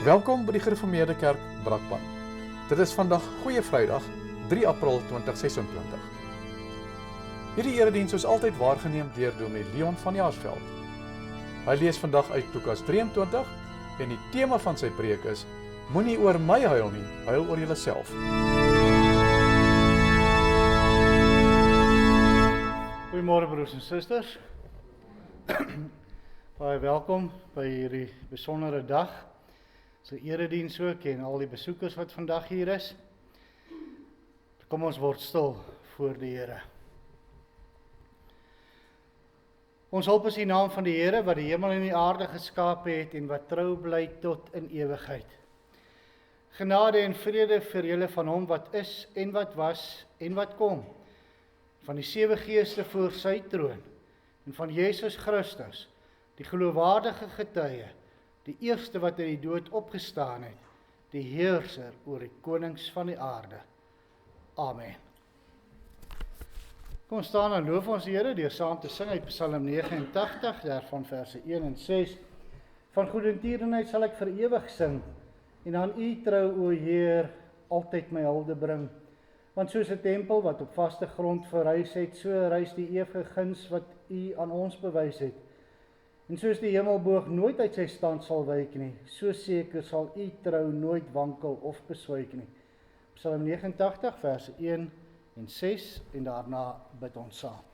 Welkom by die Gereformeerde Kerk Brakpan. Dit is vandag Goeie Vrydag, 3 April 2026. Hierdie erediens is altyd waargeneem deur Dominee Leon van Jaarsveld. Hy lees vandag uit Lukas 23 en die tema van sy preek is: Moenie oor my huil nie, huil oor julleself. Goeiemôre broers en susters. Baie welkom by hierdie besondere dag. So erediens ook en al die besoekers wat vandag hier is. Kom ons word stil voor die Here. Ons hulp is die naam van die Here wat die hemel en die aarde geskaap het en wat trou bly tot in ewigheid. Genade en vrede vir julle van hom wat is en wat was en wat kom, van die 7 geeste voor sy troon en van Jesus Christus, die geloofwaardige getuie, die eerste wat uit die dood opgestaan het, die heerser oor die konings van die aarde. Amen. Kom ons staan en loof ons die Here deur saam te sing uit Psalm 89, daarvan verse 1 en 6. Van goedertierenheid sal ek vir ewig sing, en aan U trou, o Heer, altyd my hulde bring. Want soos 'n tempel wat op vaste grond verrys het, so rys die ewige guns wat U aan ons bewys het. En soos die hemelboog nooit uit sy stand sal wyk nie, so seker sal U trou nooit wankel of beswyk nie. Psalm 89, verse 1 en 6, en daarna bid ons saam.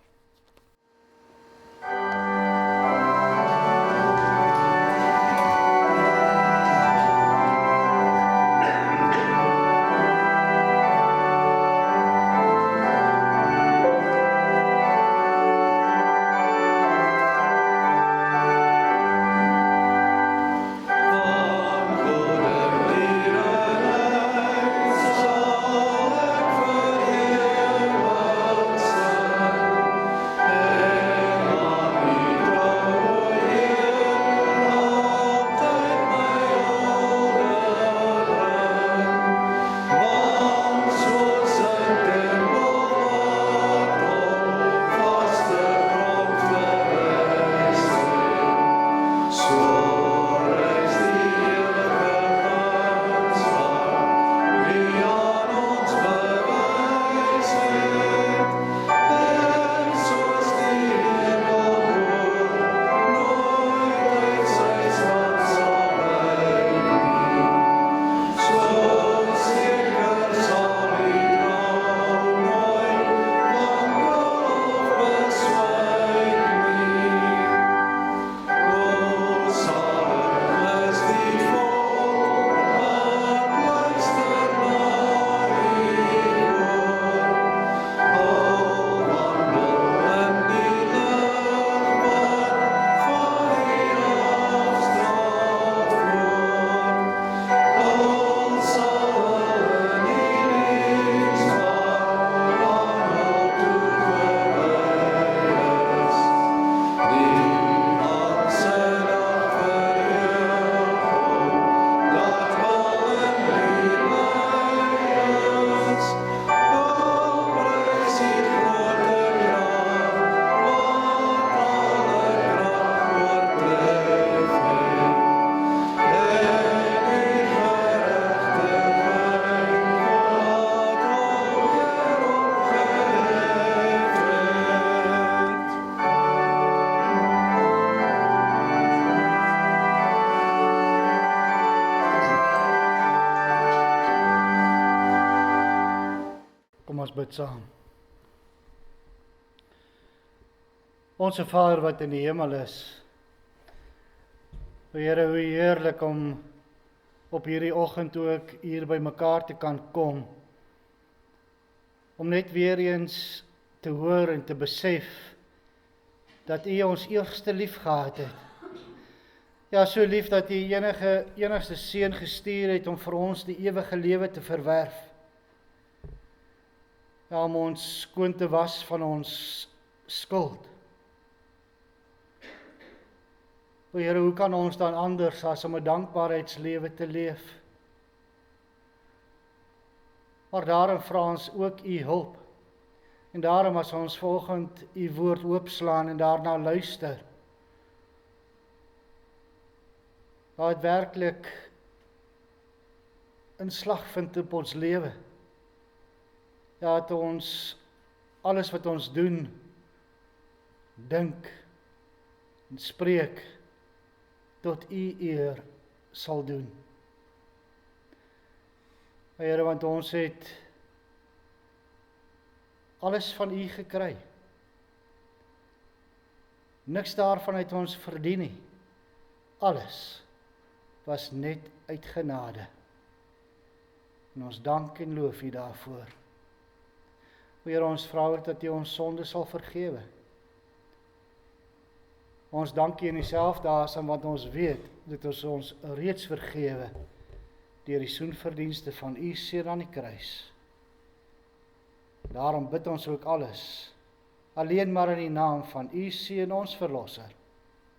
Bid saam. Onse Vader wat in die hemel is, o Here, hoe heerlik om op hierdie oggend ook hier by mekaar te kan kom, om net weer eens te hoor en te besef dat U ons eerste lief gehad het. Ja, so lief dat U enigste seun gestuur het om vir ons die ewige lewe te verwerf. Ja, om ons skoon te was van ons skuld. O Here, hoe kan ons dan anders as om 'n dankbaarheidslewe te leef? Maar daarom vra ons ook U hulp. En daarom as ons volgend U woord oopslaan en daarna luister, laat werklik inslag vind op ons lewe. Ja, dat ons alles wat ons doen, dink en spreek tot U eer sal doen. Here, want ons het alles van U gekry. Niks daarvan het ons verdien nie. Alles was net uit genade. En ons dank en loof U daarvoor. Here, ons vra ook dat U ons sonde sal vergewe. Ons dank U in dieselfde asem, want ons weet dat ons reeds vergewe deur die soenverdienste van U seun aan die kruis. Daarom bid ons ook alles, alleen maar in die naam van U seun, ons verlosser,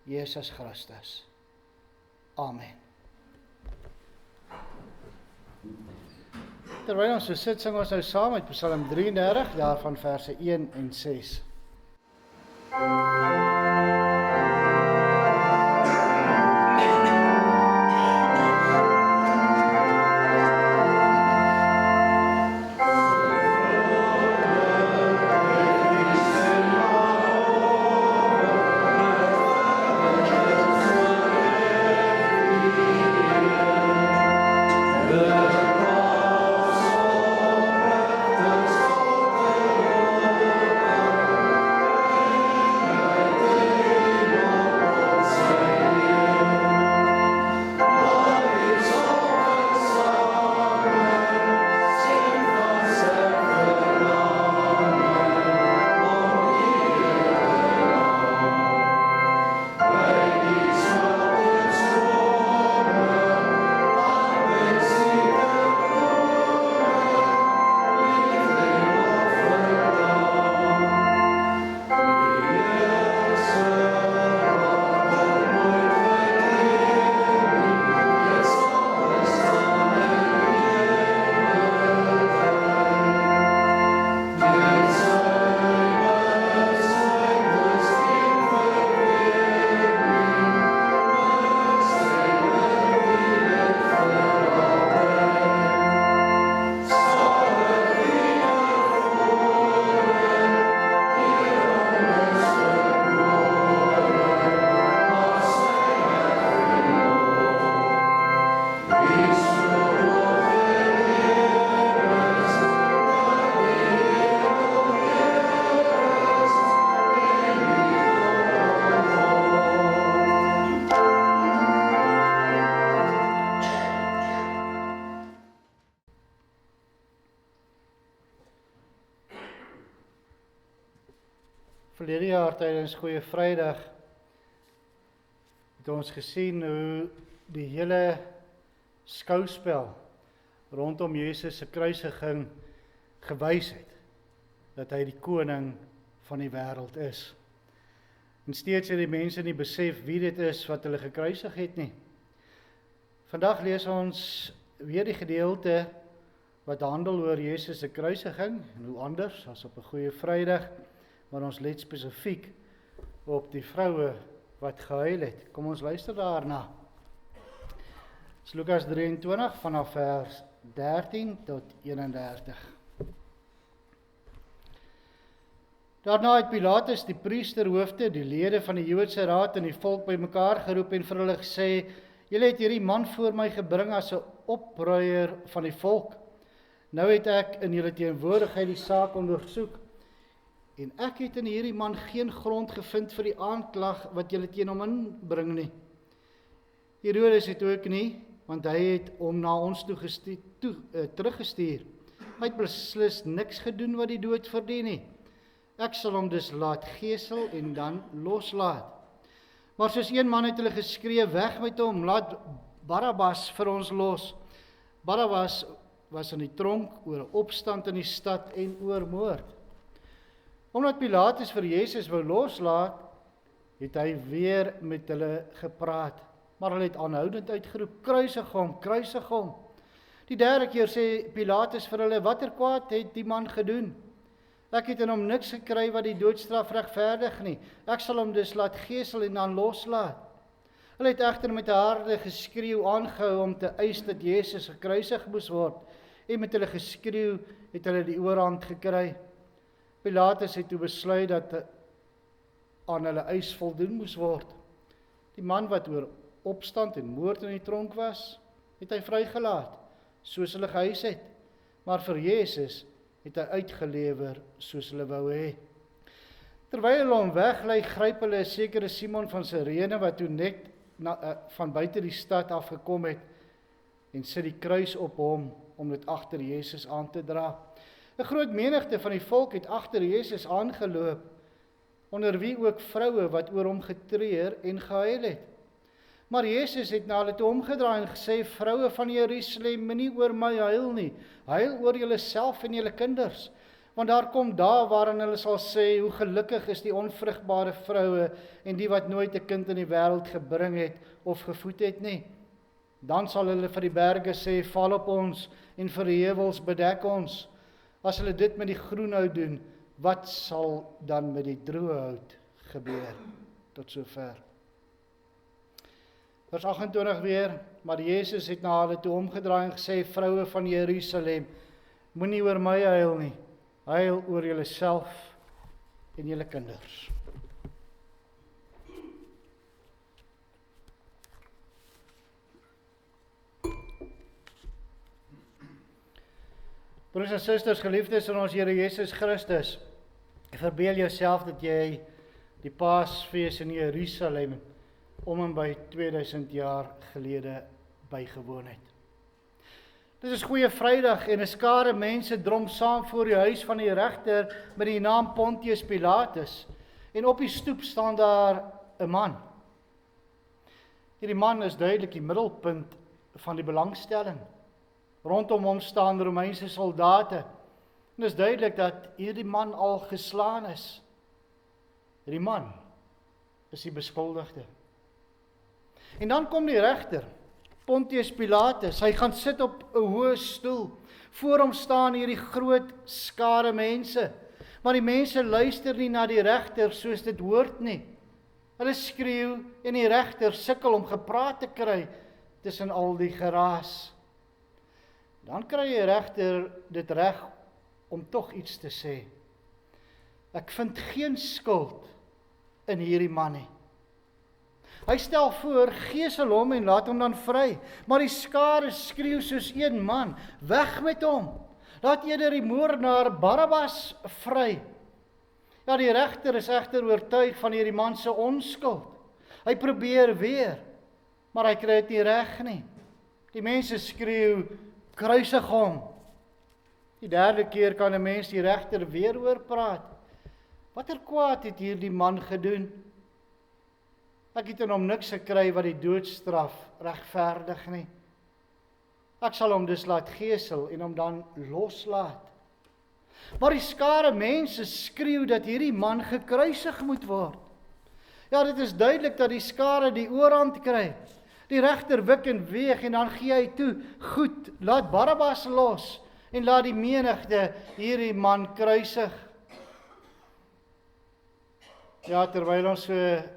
Jesus Christus. Amen. Terwyl ons so sit, sing ons nou saam met Psalm 33, daarvan verse 1 en 6. Verlede jaar tydens Goeie Vrydag het ons gesien hoe die hele skouspel rondom Jesus se kruisiging gewys het dat hy die koning van die wêreld is. En steeds het die mense nie besef wie dit is wat hulle gekruisig het nie. Vandag lees ons weer die gedeelte wat handel oor Jesus se kruisiging, en hoe anders as op 'n Goeie Vrydag, maar ons let spesifiek op die vroue wat gehuil het. Kom ons luister daarna. Dis Lukas 23 vanaf vers 13 tot 31. Daarna het Pilatus die priesterhoofde, die lede van die Joodse raad en die volk bymekaar geroep en vir hulle gesê: "Julle het hierdie man voor my gebring as 'n opruier van die volk. Nou het ek in julle teenwoordigheid die saak ondersoek. En ek het in hierdie man geen grond gevind vir die aanklag wat julle teen hom inbring nie. Herodes het ook nie, want hy het hom na ons teruggestuur. Hy het beslis niks gedoen wat die dood verdien nie. Ek sal hom dus laat gesel en dan loslaat. Maar soos een man het hulle geskree: weg met hom, laat Barabbas vir ons los. Barabbas was in die tronk oor 'n opstand in die stad en oor moord. Omdat Pilatus vir Jesus wou loslaat, het hy weer met hulle gepraat. Maar hulle het aanhoudend uitgeroep: kruisig hom, kruisig hom. Die derde keer sê Pilatus vir hulle: watter kwaad het die man gedoen? Ek het in hom niks gekry wat die doodstraf regverdig nie. Ek sal hom dus laat gesel en dan loslaat. Hulle het egter met 'n harde geskreeu aangehou om te eis dat Jesus gekruisig moes word. En met hulle geskreeu het hulle die oorhand gekry. Pilatus het toe besluit dat aan hulle eis voldoen moes word. Die man wat oor opstand en moord in die tronk was, het hy vrygelaat, soos hulle geëis het. Maar vir Jesus het hy uitgelewer soos hulle wou hê. Terwyl hulle hom weglei, gryp hulle 'n sekere Simon van Sirene wat toe net van buite die stad afgekom het en sit die kruis op hom om dit agter Jesus aan te dra. 'n Groot menigte van die volk het agter Jesus aangeloop, onder wie ook vroue wat oor hom getreur en gehuil het. Maar Jesus het na hulle toe omgedraai en gesê: "Vroue van Jerusalem, moenie oor my huil nie, huil oor julleself en julle kinders. Want daar kom dae waarin hulle sal sê, hoe gelukkig is die onvrugbare vroue en die wat nooit 'n kind in die wêreld gebring het of gevoed het nie. Dan sal hulle vir die berge sê, val op ons, en vir die heuwels bedek ons. As hulle dit met die groen hout doen, wat sal dan met die droë hout gebeur?" Tot sover. Vers 28 weer, maar Jesus het na hulle toe omgedraai en gesê: "Vroue van Jerusalem, moenie oor my huil nie, huil oor julleself en julle kinders." Broers en susters, geliefdes in ons Here Jesus Christus, verbeel jouself dat jy die Paasfees in Jerusalem om en by 2000 jaar gelede bygewoon het. Dit is Goeie Vrydag en 'n skare mense drom saam voor die huis van die regter met die naam Pontius Pilatus, en op die stoep staan daar 'n man. Hierdie man is duidelik die middelpunt van die belangstelling. Rondom hom staan Romeinse soldate, en dit is duidelik dat hierdie man al geslaan is. Hierdie man is die beskuldigde. En dan kom die regter, Pontius Pilatus, hy gaan sit op 'n hoë stoel. Voor hom staan hierdie groot skare mense, maar die mense luister nie na die regter soos dit hoort nie. Hulle skreeu en die regter sukkel om gepraat te kry tussen al die geraas. Dan kry die regter dit reg om tog iets te sê. Ek vind geen skuld in hierdie man nie. Hy stel voor, geesel hom en laat hom dan vry. Maar die skare skreeu soos een man, weg met hom. Laat eerder die moordenaar Barabbas vry. Ja, die regter is egter oortuig van hierdie man se onskuld. Hy probeer weer, maar hy kry dit nie reg nie. Die mense skreeu, kruisig hom. Die derde keer kan 'n mens die regter weer oor praat. Watter kwaad het hierdie man gedoen? Ek het in hom niks gekry wat die doodstraf regverdig nie. Ek sal hom dus laat gesel en hom dan loslaat. Maar die skare mense skreeu dat hierdie man gekruisig moet word. Ja, dit is duidelik dat die skare die oorhand kry. Die regter wik en weeg en dan gee hy toe, goed, laat Barabbas los en laat die menigte hierdie man kruisig. Ja, terwyl ons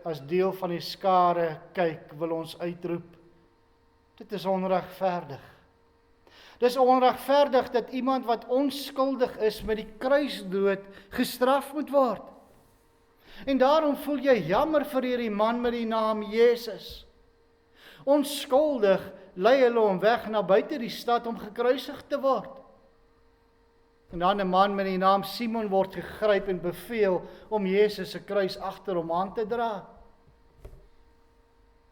as deel van die skare kyk, wil ons uitroep, dit is onregverdig. Dis onregverdig dat iemand wat onskuldig is met die kruisdood gestraf moet word. En daarom voel jy jammer vir hierdie man met die naam Jesus. Onskuldig lei hulle hom weg na buite die stad om gekruisig te word. En dan 'n man met die naam Simon word gegryp en beveel om Jesus se kruis agter hom aan te dra.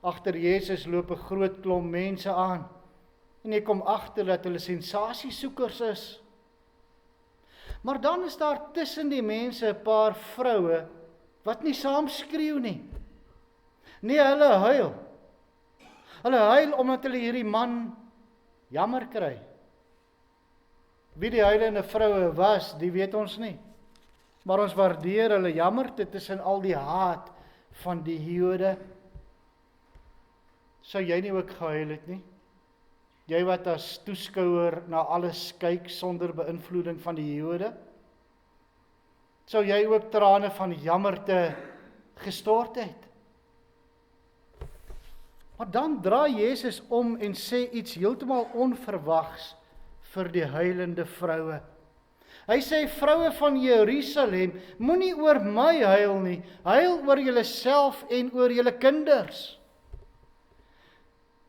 Agter Jesus loop 'n groot klomp mense aan. En jy kom agter dat hulle sensasiesoekers is. Maar dan is daar tussen die mense 'n paar vroue wat nie saam skreeu nie. Nee, hulle huil. Hulle huil omdat hulle hierdie man jammer kry. Wie die huilende vroue was, die weet ons nie. Maar ons waardeer hulle jammerte tussen al die haat van die Jode. Sou jy nie ook gehuil het nie? Jy wat as toeskouer na alles kyk sonder beïnvloeding van die Jode? Sou jy ook trane van jammerte gestort het? Maar dan draai Jezus om en sê iets heeltemal onverwags vir die huilende vroue. Hy sê, vroue van Jerusalem, moenie oor my huil nie, huil oor julleself en oor julle kinders.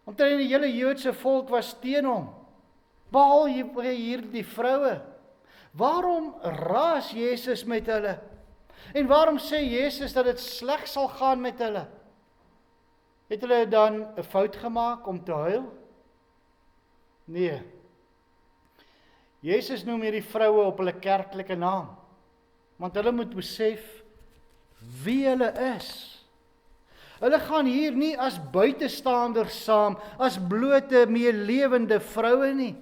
Omtrent die hele Joodse volk was teen hom, behalwe hier die vroue. Waarom raas Jezus met hulle? En waarom sê Jezus dat dit sleg sal gaan met hulle? Het hulle dan 'n fout gemaak om te huil? Nee. Jezus noem hierdie vroue op hulle kerklike naam, want hulle moet besef wie hulle is. Hulle gaan hier nie as buitestanders saam, as blote meelewende vroue nie.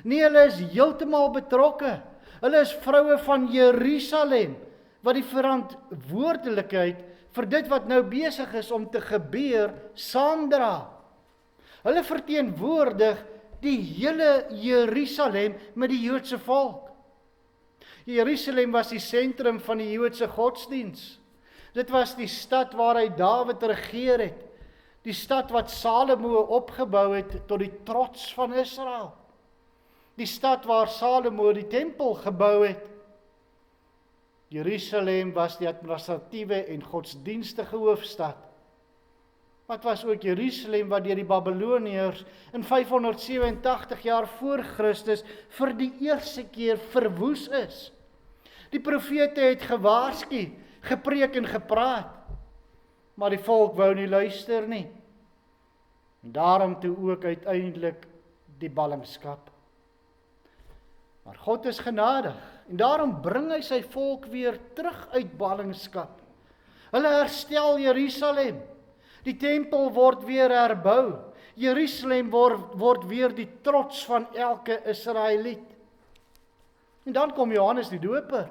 Nee, hulle is heeltemal betrokke. Hulle is vroue van Jerusalem, wat die verantwoordelikheid vir dit wat nou besig is om te gebeur, saamdra. Hulle verteenwoordig die hele Jerusalem met die Joodse volk. Jerusalem was die sentrum van die Joodse godsdiens. Dit was die stad waar hy Dawid regeer het. Die stad wat Salomo opgebou het tot die trots van Israel. Die stad waar Salomo die tempel gebou het. Jerusalem was die administratiewe en godsdienstige hoofstad. Wat was ook Jerusalem wat deur die Babiloniërs in 587 jaar voor Christus vir die eerste keer verwoes is. Die profete het gewaarsku, gepreek en gepraat, maar die volk wou nie luister nie. En daarom toe ook uiteindelik die ballingskap. Maar God is genadig, en daarom bring hy sy volk weer terug uit ballingskap. Hulle herstel Jerusalem. Die tempel word weer herbou. Jerusalem word weer die trots van elke Israeliet. En dan kom Johannes die Doper,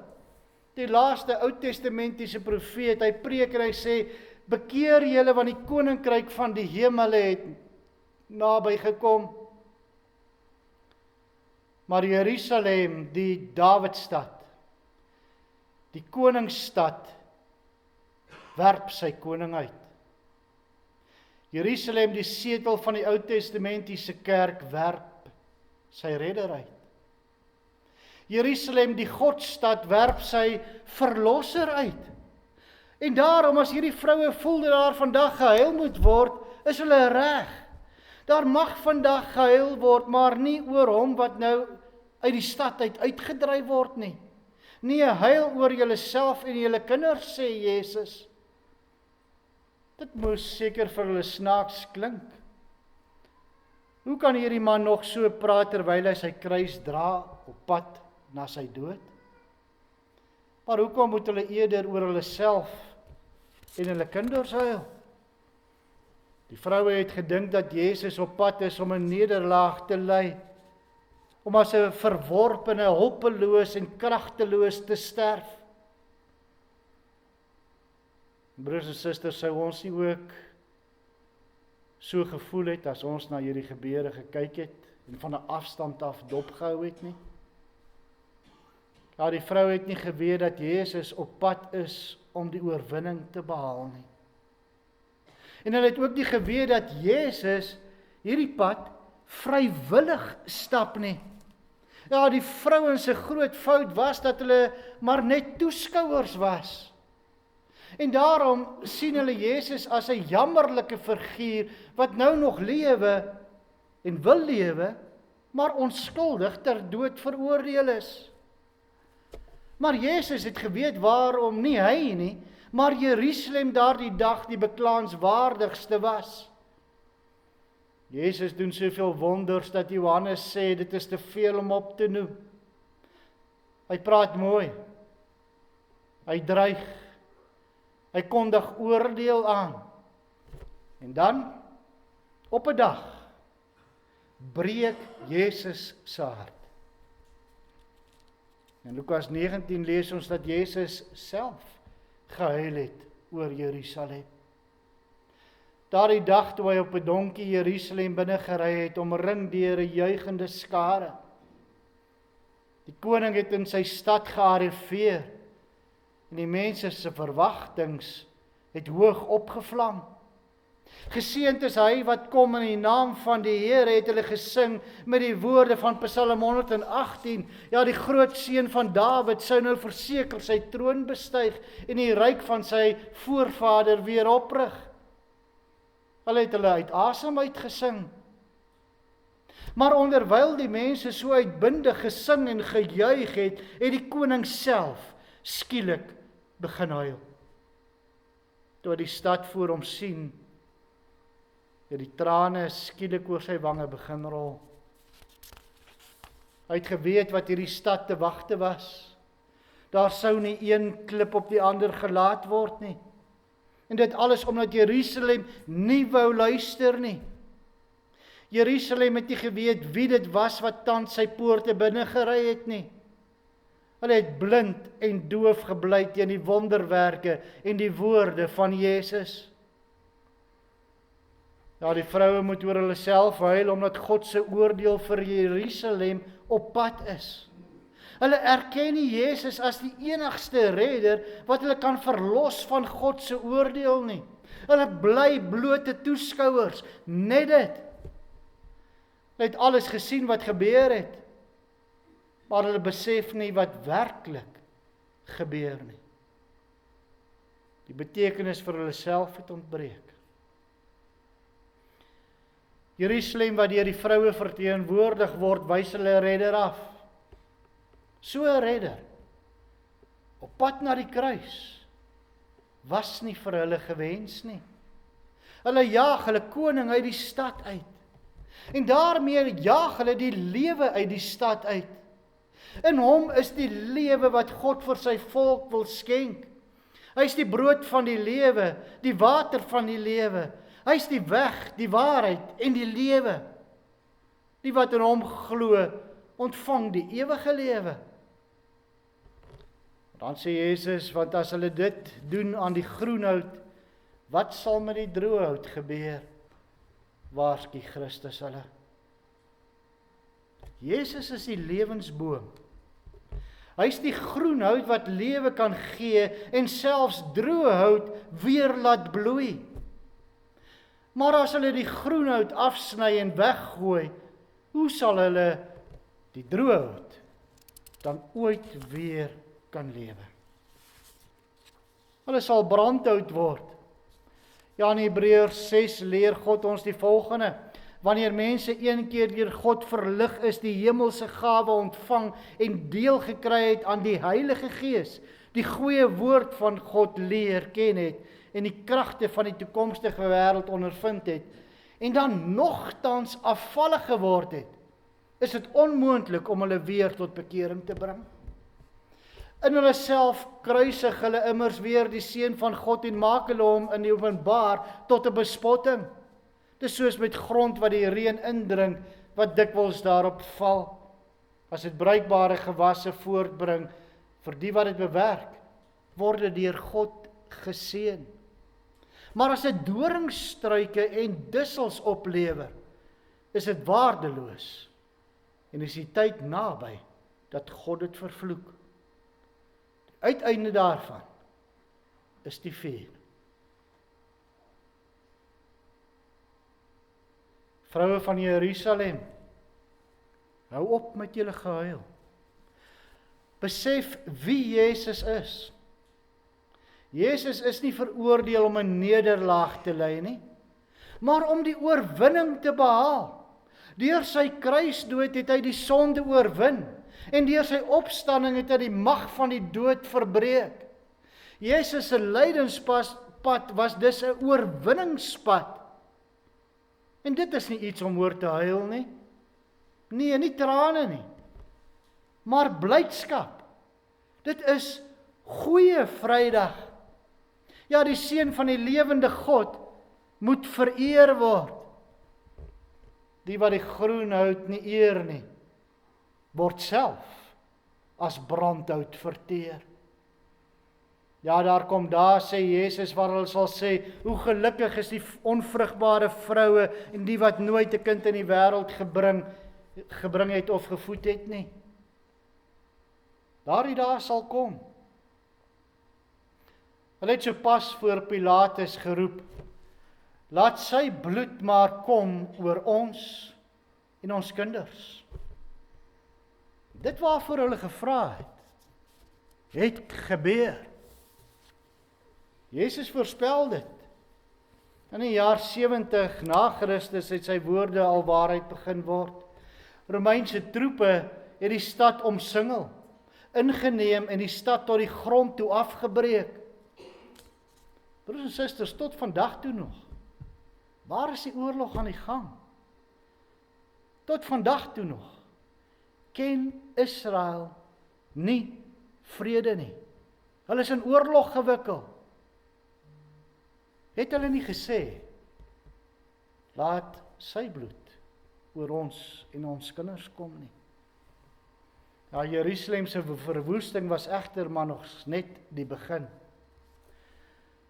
die laaste Oud-testamentiese profeet. Hy preek en hy sê, bekeer julle want die koninkryk van die hemele het naby gekom. Maar Jerusalem, die Dawidstad, die koningsstad, werp sy koning uit. Jerusalem, die setel van die Oud-testamentiese kerk, werp sy redder uit. Jerusalem, die Godstad, werp sy verlosser uit. En daarom, as hierdie vroue voel dat daar vandag gehuil moet word, is hulle reg. Daar mag vandag gehuil word, maar nie oor hom wat nou uit die stad uitgedryf word nie. Nee, huil oor julleself en julle kinders, sê Jezus. Dit moes seker vir hulle snaaks klink. Hoe kan hierdie man nog so praat terwyl hy sy kruis dra op pad na sy dood? Maar hoekom moet hulle eerder oor hulle self en hulle kinders huil? Die vroue het gedink dat Jezus op pad is om 'n nederlaag te ly, om as 'n verworpene, hulpeloos en kragteloos te sterf. Broers en susters, sou ons nie ook so gevoel het as ons na hierdie gebeure gekyk het en van 'n afstand af dopgehou het nie? Ja, die vrou het nie geweet dat Jezus op pad is om die oorwinning te behaal nie. En hulle het ook nie geweet dat Jezus hierdie pad vrywillig stap nie. Ja, die vrouens se groot fout was dat hulle maar net toeskouers was. En daarom sien hulle Jezus as 'n jammerlike figuur wat nou nog lewe en wil lewe, maar onskuldig ter dood veroordeel is. Maar Jezus het geweet waarom nie hy nie, maar Jerusalem daardie dag die beklaanswaardigste was. Jezus doen soveel wonders dat Johannes sê dit is te veel om op te noem. Hy praat mooi. Hy dreig. Hy kondig oordeel aan. En dan, op 'n dag, breek Jezus se hart. In Lukas 19 lees ons dat Jezus self gehuil het oor Jerusalem. Daardie dag toe hy op 'n donkie Jerusalem binne gery het, omring deur 'n juigende skare. Die koning het in sy stad gearriveer en die mense se verwagtinge het hoog opgevlam. Geseënd is hy wat kom in die naam van die Here, het hulle gesing met die woorde van Psalm 118. Ja, die groot seun van Dawid sou nou verseker sy troon bestyg en die ryk van sy voorvader weer oprig. Hulle het hulle uit asem uitgesing. Maar onderwyl die mense so uitbundig gesing en gejuig het die koning self skielik begin huil. Toe die stad voor hom sien, het die trane skielik oor sy wange begin rol. Hy het geweet wat hierdie stad te wagte was. Daar sou nie een klip op die ander gelaat word nie. En dit alles omdat Jerusalem nie wou luister nie. Jerusalem het nie geweet wie dit was wat tans sy poorte binne gery het nie. Hulle het blind en doof gebly teen die wonderwerke en die woorde van Jesus. Ja, die vroue moet oor hulle self huil, omdat God se oordeel vir Jerusalem op pad is. Hulle erken nie Jesus as die enigste redder wat hulle kan verlos van God se oordeel nie. Hulle bly blote toeskouers, net dit. Hulle het alles gesien wat gebeur het, maar hulle besef nie wat werklik gebeur nie. Die betekenis vir hulle self het ontbreek. Jerusalem wat deur die vroue verteenwoordig word, wys hulle 'n redder af. So 'n redder, op pad na die kruis, was nie vir hulle gewens nie. Hulle jaag hulle koning uit die stad uit. En daarmee jaag hulle die lewe uit die stad uit. In hom is die lewe wat God vir sy volk wil skenk. Hy is die brood van die lewe, die water van die lewe. Hy is die weg, die waarheid en die lewe. Die wat in hom glo, ontvang die ewige lewe. Dan sê Jesus, want as hulle dit doen aan die groenhout, wat sal met die droëhout gebeur? Waarsku Christus hulle. Jesus is die lewensboom. Hy is die groenhout wat lewe kan gee en selfs droë hout weer laat bloei. Maar as hulle die groenhout afsny en weggooi, hoe sal hulle die droë hout dan ooit weer kan lewe? Hulle sal brandhout word. Ja, in Hebreërs 6 leer God ons die volgende: wanneer mense een keer deur God verlig is, die hemelse gawe ontvang en deel gekry het aan die Heilige Gees, die goeie woord van God leer ken het en die kragte van die toekomstige wêreld ondervind het, en dan nogtans afvallig geword het, is dit onmoontlik om hulle weer tot bekering te bring. In hulle self kruisig hulle immers weer die Seun van God en maak hulle hom in die openbaar tot 'n bespotting. Dis soos met grond wat die reën indring, wat dikwels daarop val. As dit bruikbare gewasse voortbring vir die wat dit bewerk, word dit deur God geseën. Maar as dit doringstruike en dussels oplewer, is dit waardeloos en is die tyd naby dat God dit vervloek. Die uiteinde daarvan is die vuur. Vroue van Jerusalem, hou op met julle gehuil. Besef wie Jesus is. Jesus is nie veroordeel om 'n nederlaag te ly nie, maar om die oorwinning te behaal. Deur sy kruisdood het hy die sonde oorwin, en deur sy opstanding het hy die mag van die dood verbreek. Jesus se lydenspad was dus 'n oorwinningspad. En dit is nie iets om oor te huil nie. Nee, nie trane nie, maar blydskap. Dit is goeie Vrydag. Ja, die Seun van die lewende God moet vereer word. Die wat die groenhout nie eer nie, word self as brandhout verteer. Ja, daar kom daar, sê Jesus, waar hulle sal sê, hoe gelukkig is die onvrugbare vroue en die wat nooit 'n kind in die wêreld gebring het of gevoed het nie. Daardie dae sal kom. Hulle het sopas voor Pilatus geroep, Laat sy bloed maar kom oor ons en ons kinders. Dit waarvoor hulle gevra het gebeur. Jesus voorspel dit. In die jaar 70 na Christus het sy woorde al waarheid begin word. Romeinse troepe het die stad omsingel, ingeneem en die stad tot die grond toe afgebreek. Broers en susters, tot vandag toe nog. Waar is die oorlog aan die gang? Tot vandag toe nog. Ken Israel nie vrede nie. Hulle is in oorlog gewikkeld. Het hulle nie gesê, laat sy bloed oor ons en ons kinders kom nie. Ja, Jerusalem se verwoesting was egter maar nog net die begin.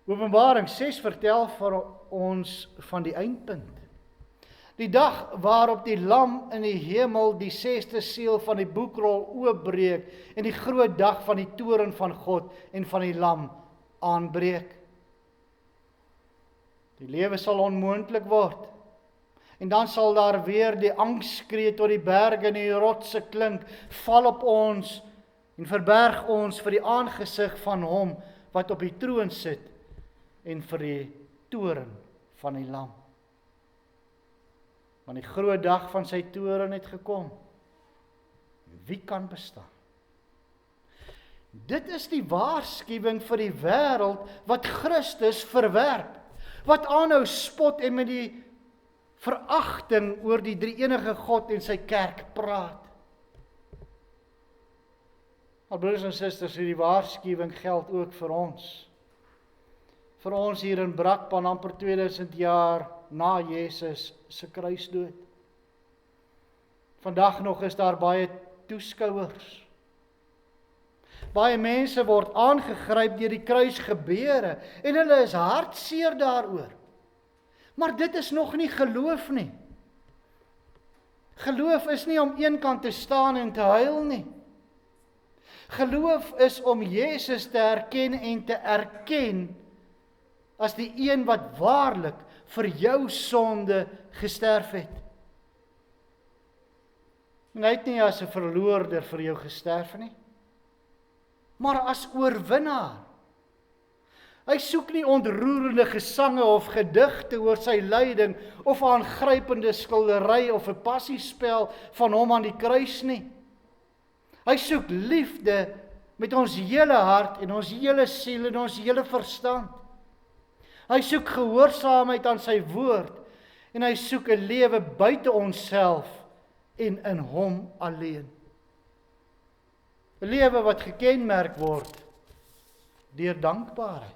Openbaring 6 vertel vir ons van die eindpunt. Die dag waarop die lam in die hemel die 6de seël van die boekrol oopbreek en die groot dag van die toorn van God en van die lam aanbreek. Die lewe sal onmoontlik word. En dan sal daar weer die angsskree tot die berge en die rotse klink, val op ons en verberg ons vir die aangesig van hom wat op die troon sit en vir die toorn van die lam. Want die groot dag van sy toorn het gekom. Wie kan bestaan? Dit is die waarskuwing vir die wêreld wat Christus verwerp, wat aanhou spot en met die veragting oor die drie-enige God en sy kerk praat. Maar broers en susters, hierdie waarskuwing geld ook vir ons. Vir ons hier in Brakpan amper 2000 jaar na Jesus se kruisdood. Vandag nog is daar baie toeskouers. Baie mense word aangegryp deur die kruisgebeure en hulle is hartseer daaroor. Maar dit is nog nie geloof nie. Geloof is nie om een kant te staan en te huil nie. Geloof is om Jesus te herken en te erken as die een wat waarlik vir jou sonde gesterf het. En hy het nie as 'n verloorder vir jou gesterf nie, maar as oorwinnaar. Hy soek nie ontroerende gesange of gedigte oor sy lyding of 'n aangrypende skildery of 'n passiespel van hom aan die kruis nie. Hy soek liefde met ons hele hart en ons hele siel en ons hele verstand. Hy soek gehoorsaamheid aan sy woord en hy soek 'n lewe buite onsself en in hom alleen. 'n Lewe wat gekenmerk word deur dankbaarheid.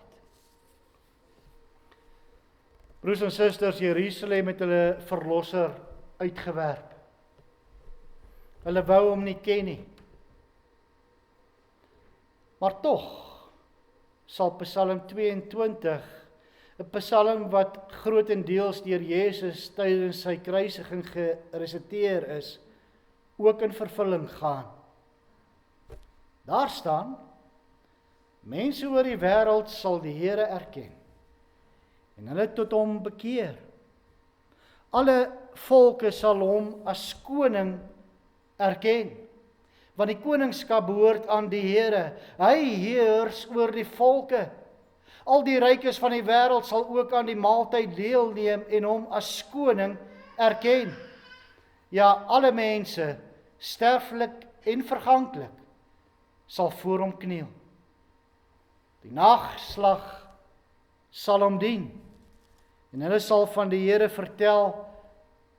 Broers en susters, Jerusalem het hulle verlosser uitgewerp. Hulle wou hom nie ken nie. Maar tog sal Psalm 22, 'n psalm wat grootendeels deur Jesus tydens sy kruisiging geresiteer is, ook in vervulling gaan. Daar staan: mense oor die wêreld sal die Here erken en hulle tot hom bekeer. Alle volke sal hom as koning erken, want die koningskap behoort aan die Here. Hy heers oor die volke. Al die rykes van die wêreld sal ook aan die maaltyd deelneem en hom as koning erken. Ja, alle mense, sterflik en verganklik, sal voor hom kniel. Die nageslag sal hom dien, en hulle sal van die Here vertel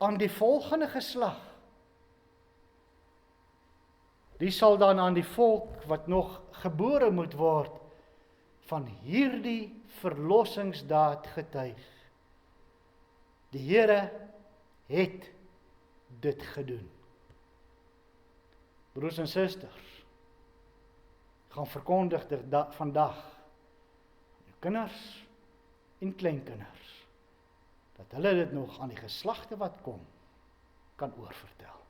aan die volgende geslag. Die sal dan aan die volk wat nog gebore moet word, van hierdie verlossingsdaad getuig. Die Here het dit gedoen. Broers en susters, gaan verkondig vandag jou kinders en kleinkinders, dat hulle dit nog aan die geslagte wat kom, kan oorvertel.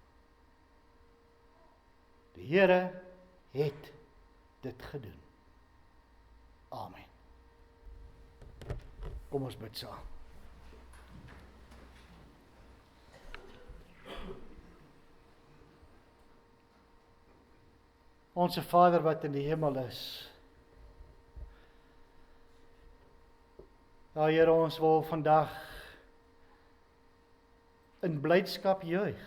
Die Here het dit gedoen. Amen. Kom ons bid saam. Onse Vader wat in die hemel is. Ja, Here, ons wil vandag in blydskap juig.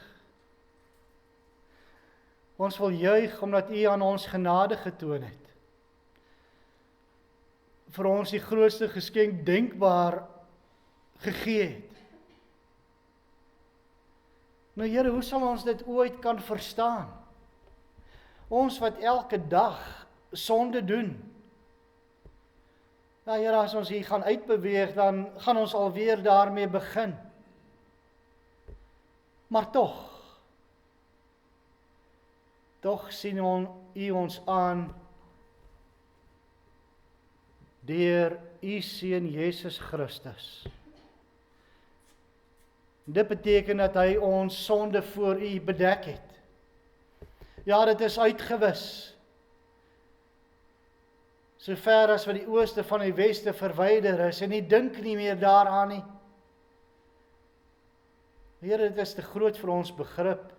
Ons wil juig omdat U aan ons genade getoon het. Vir ons die grootste geskenk denkbaar gegee het. Nou Here, hoe sal ons dit ooit kan verstaan? Ons wat elke dag sonde doen. Ja Here, as ons hier gaan uitbeweeg, dan gaan ons alweer daarmee begin. Maar tog sien U ons aan deur U Seun Jesus Christus. Dit beteken dat hy ons sonde voor U bedek het. Ja, dit is uitgewis. So ver as wat die ooste van die weste verwyder is, en U dink nie meer daaraan nie. Here, dit is te groot vir ons begrip,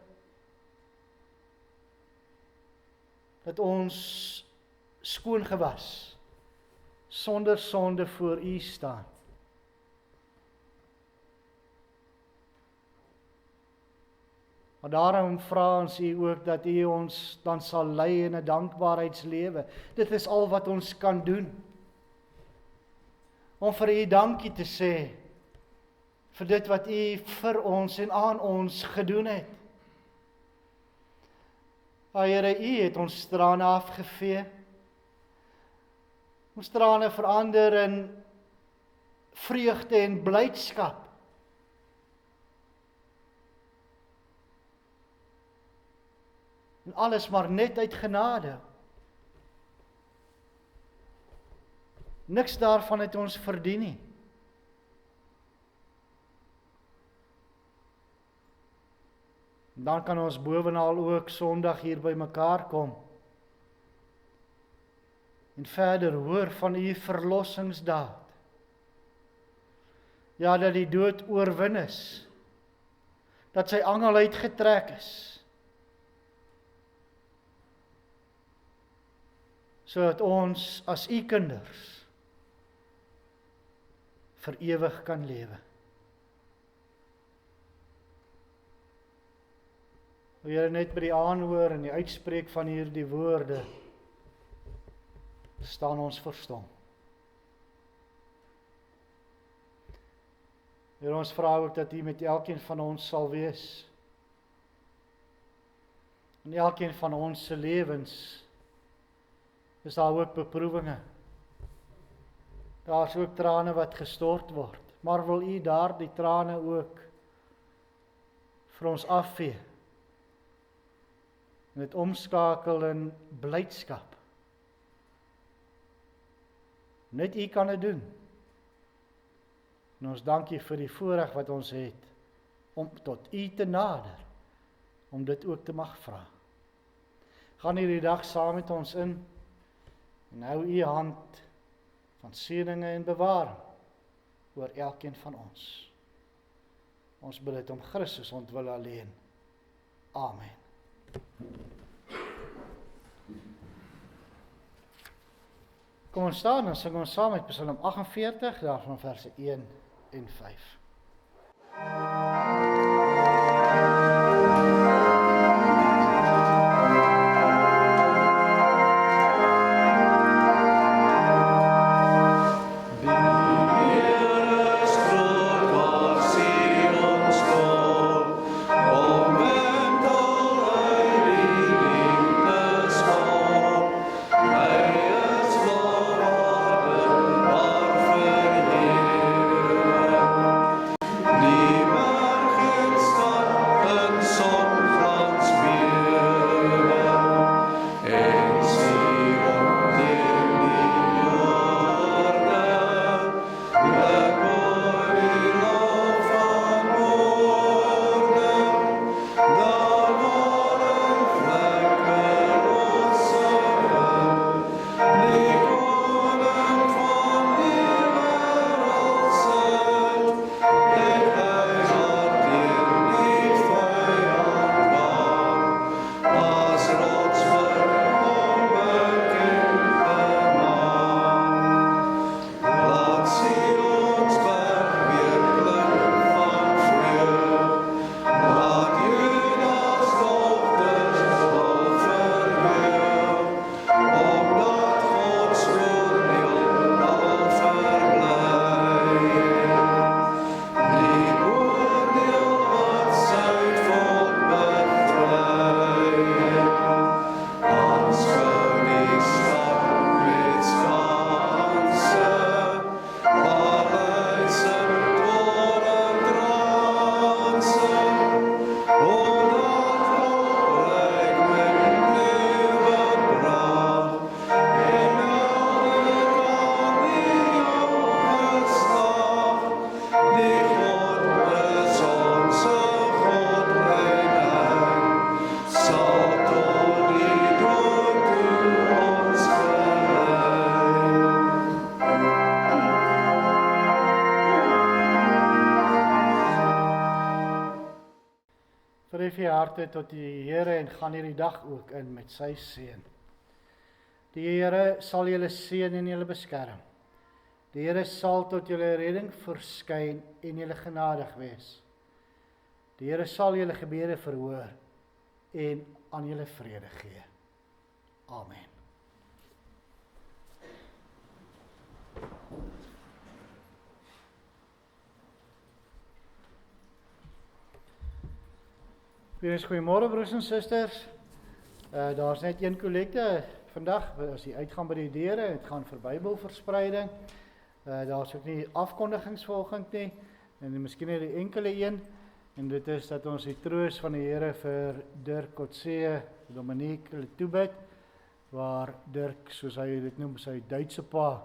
dat ons skoon gewas, sonder sonde voor U staan. Maar daarom vra ons U ook dat U ons dan sal lei in 'n dankbaarheidslewe. Dit is al wat ons kan doen. Om vir U dankie te sê vir dit wat U vir ons en aan ons gedoen het. Here, U het ons trane afgevee. Ons trane verander in vreugde en blydskap. En alles maar net uit genade. Niks daarvan het ons verdien nie. Dan kan ons bovenal ook Sondag hier by mekaar kom. En verder hoor van U verlossingsdaad. Ja, dat die dood oorwin is. Dat sy angel uitgetrek is. Sodat ons as U kinders vir ewig kan lewe. Here, net by die aanhoor en die uitspreek van hierdie woorde staan ons verstom. Here, ons vra ook dat U met elkeen van ons sal wees. In elkeen van ons se lewens is daar ook beproewinge. Daar is ook trane wat gestort word. Maar wil U daardie trane ook vir ons afvee? En dit omskakel in blydskap. Net U kan dit doen. En ons dank U vir die voorreg wat ons het om tot U te nader, om dit ook te mag vra. Gaan hierdie dag saam met ons in en hou U hand van seëninge en bewaring oor elkeen van ons. Ons bid dit om Christus ontwil alleen. Amen. Kom ons staan en sing ons saam met Psalm 48, daarvan verse 1 en 5. Niemand Verhef je harte tot die Here en gaan hierdie dag ook in met sy seën. Die Here sal julle seën en julle beskerm. Die Here sal tot julle redding verskyn en julle genadig wees. Die Here sal julle gebede verhoor en aan julle vrede gee. Amen. Goeiemôre broers en susters. Daar's net een kollekte vandag, as jy uitgaan by die deure, dit gaan vir Bybelverspreiding. Daar's ook nie afkondigings volgend nie, en miskien net 'n enkele een, en dit is dat ons die troos van die Here vir Dirk Coetzee, Dominique toebid, waar Dirk, soos hy dit noem, sy Duitse pa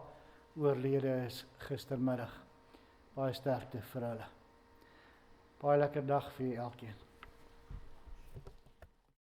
oorlede is gistermiddag. Baie sterkte vir hulle. Baie lekker dag vir elkeen.